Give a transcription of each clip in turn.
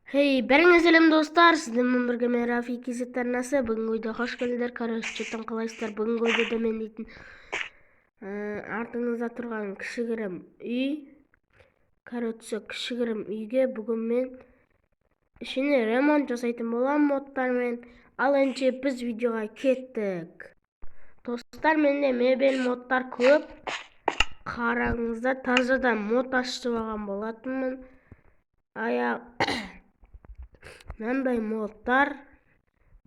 Бәріңіз сәлем достар, сіздермен бірге мен Рафи Кизет арнасы. Бүгінгі видеоға қош келдіңдер. Четтен қалайсыздар? Бүгінгі видеода мен дейтін артыңызда тұрған кішігірім үй. Кішігірім үйге бүгін мен ішіне ремонт жасайтын болам модтармен. Ал енді біз видеоға кеттік. Достар, менде мебель модтар көп. Қараңыздар, тазадан мод ашып алған болатынмын. Мынандай модтар,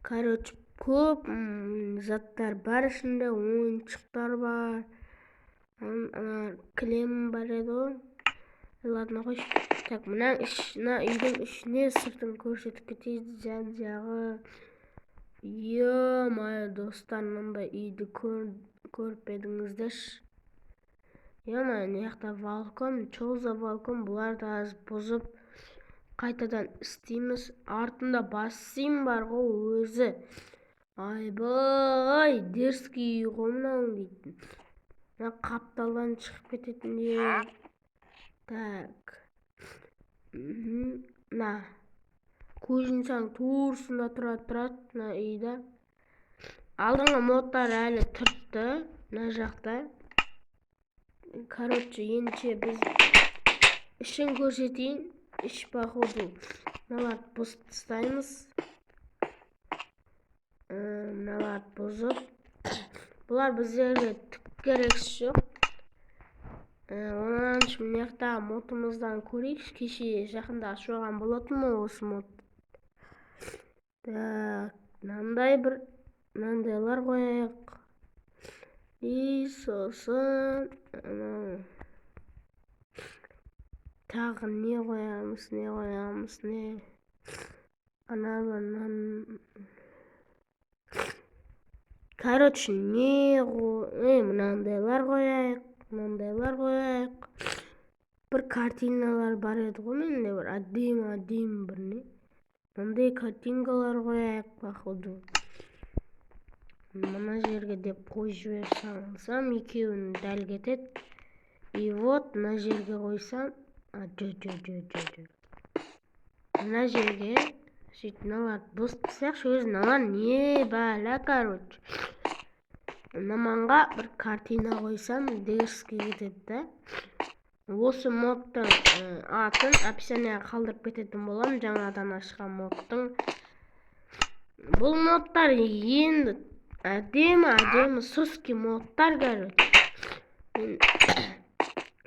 көп заттар бар ішінде, ойыншықтар бар, кілем бар еді ғой. Ладно, қойшы. Так, мына үйдің ішіне сыртын көрсетіп кетейді, жан-жағы. Е-мое, достар, мынандай үйді көріп едіңіздерші. Е-мое, мына жақта балкон, чоза балкон, бұларды аз бұзып қайтадан істейміз. Артында бассейн бар ғой өзі. Айбай, дерзкий үй ғой мынау дейтін. Мына қапталдан шығып кететін үй. Так. Мына көзінсаң туырсында тұрады мына үйді. Алдыңғы модтар әлі тұрды мына жақта. Енді біз ішін көрсетейін. Іш походу. Мыналарды бұзып тастаймыз. Мыналарды бұзып. Бұлар біздерге түк керексі жоқ. Онан мына жақтағы модымыздан көрейікші. Кеше жақында ашып алған болатынмын осы мод. Так, мынандайлар қояйық. Сосын тағы не қоямыз, мынандайлар қояйық. Бір картиналар бар еді ғой менде, бір әдемі бір не. Мындай картинкалар қояйық, походу. Мына жерге деп қойып жіберсем, екеуін дәл кетеді. И вот, мына жерге қойсам, мына жерге сөйтіп мыналарды бұзып тастайықшы. Өзі мыналар не бәлә, мынаманға бір картина қойсам дерзкий кетеді да. Осы модтың атын описанияға қалдырып кететін болам, жаңадан ашқан модтың. Бұл модтар енді әдемі сұски модтар,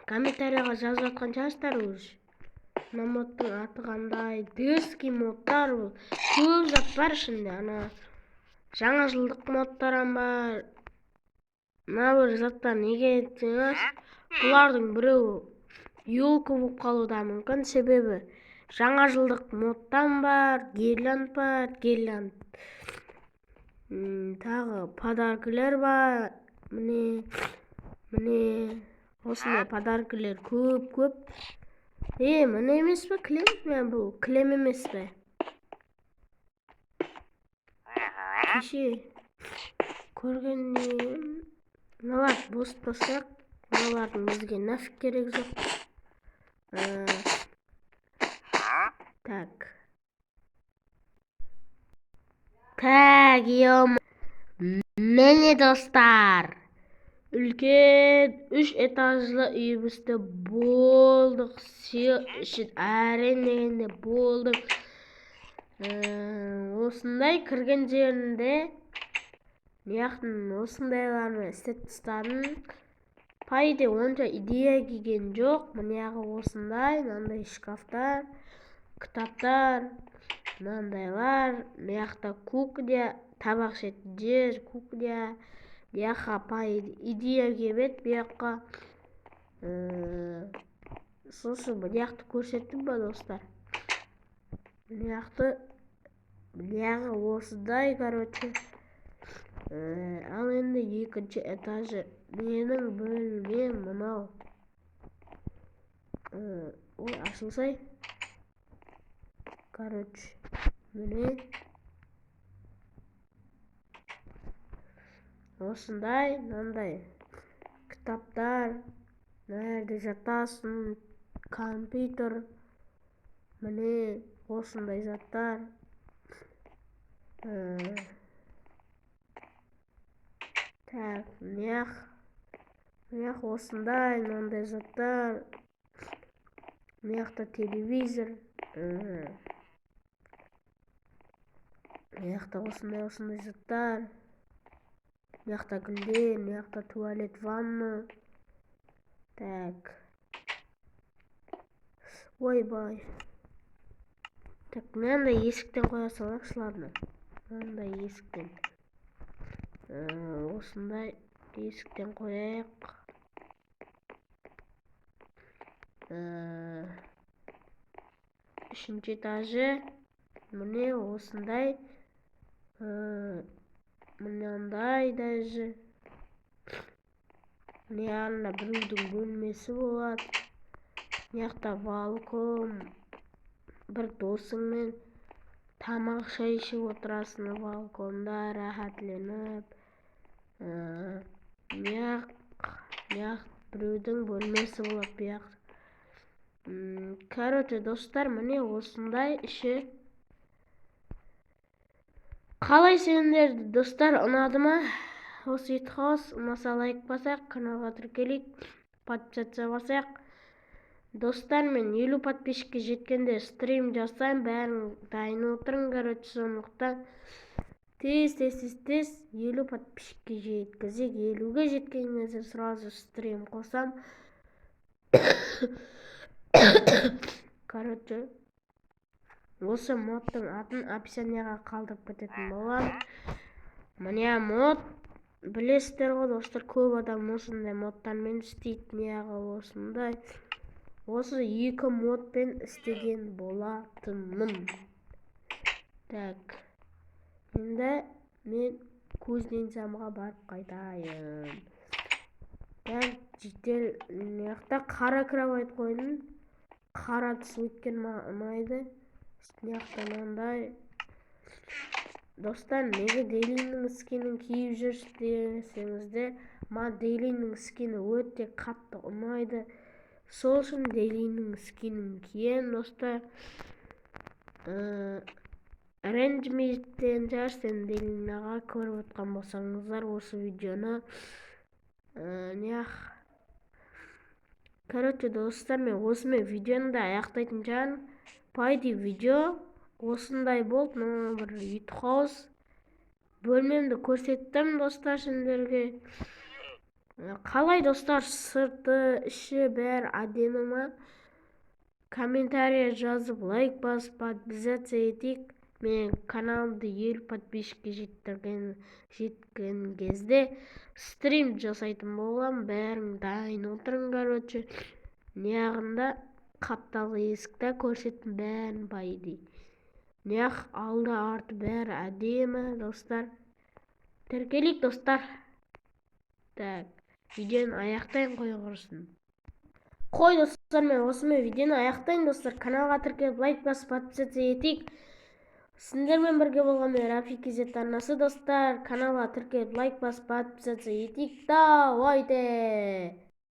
комментарияға жазып жатқан шығарсыздар өзі. Мына модтың аты қандай? Дерзкий модтар бұл. Көп зат бар ішінде. Жаңа жылдық модтар бар. Мына бір заттар неге десеңіз, бұлардың біреуі елка болып қалуы мүмкін. Себебі жаңа жылдық модтан бар, гирлянд бар, тағы подаркілер бар. Міне осындай подаркілер көп. Міне емес пе, кілем? Бұл кілем емес пе? Кеше көргеннен мыналарды бұзып тастайық. Мыналардың бізге нафиг керек жоқ. Так, міне достар, үлкен 3 этажлы үйімізді болдық. Әрең дегенде болдық. Осындай кірген жерінде осындайлармен істеп тастадым. Пайда онша идея келген жоқ. Мынаяғы осындай, мынандай шкафтар, кітаптар, мынандайлар. Мынаяқта кухня, табақ жейтін жер, кухня. Мынаяққа пайда идея келмеді мынаяққа. Сосын мынаяқты көрсеттім ба достар? Мынаяғы осындай, ал енді екінші этажы менің бөлмем мынау. Ой, ашылсай. Міне осындай, мынандай кітаптар, мына жерде жатасың, компьютер, міне осындай заттар. Так, мынаяқ осындай, мынандай заттар. Мынаяқта телевизор. Мынаяқта осындай заттар. Мынаяқта гүлдер, мынаяқта туалет, ванна. Так. Ойбай. Так, мынандай есіктен қоя салайықшыларны. Мынандай есіктен. Осындай есіктен қояйық. Үшінші этажы. Міне осындай. Мынандай даже. Мына біреудің бөлмесі болады. Мынаяқта балкон. Бір досыңмен тамақ шай ішіп отырасың балконда рахатленіп. Мынаяқ біреудің бөлмесі болады бұяқ. Короче, достар, міне осындай іші. Қалай сендерді, достар, ұнады ма? Осы итхаус ұнаса лайк басайық, каналға тіркелейік, подписаться басайық. Достар, мен 50 подписчикке жеткенде стрим жасайын, бәрін дайын отырың, короче, сондықтан тез 50 подписчикке жеткізек. 50-ге жеткен кезде сразу стрим қосам. Короче, осы модтың атын описанияға қалдырып кететін болам. Міне мод, білесіздер ғой достар, көп адам осындай модтармен істейді. Мияғы осындай. Осы 2 модпен істеген болатынмын. Так. Енді мен Кузнецамға барып қайтайын. Так, жедел мияқта қара кровать қойдым. Қара түс өткен ұнайды. Мияқта мынандай. Достар, неге Дейлиннің скинін киіп жүрсіз десеңіздер, маған Дейлиннің скині өте қатты ұнайды. Сол үшін Дейлиннің скинін кием, достар. Ренжімейтін жарсын Дейлинаға көріп отқан болсаңыздар осы видеоны. Короче, достар, мен осымен видеоны да аяқтайтын жағын. Пайди видео осындай болды. Мына бір итхаус. Бөлмемді көрсеттім, достар, сендерге. Қалай, достар, сырты, іші бәрі әдемі ма? Комментария жазып, лайк басып, подписаться етейік. Мен каналымды 50 подписчикке жеткен кезде стрим жасайтын болам. Бәрін дайын отырың, короче. Неғында қапталы есікті көрсеттім бәрін байди. Неғ алды арты бәрі әдемі, достар. Тіркелейік, достар. Так, видеоны аяқтайын, қой құрсын. Қой, достар, мен осымен видеоны аяқтайын, достар. Каналға тіркеліп, лайк басып, подписаться етейік. Сендермен бірге болған мен Рафик KZ арнасы, достар. Каналға тіркеліп, лайк басып, подписаться етейік. Давайте!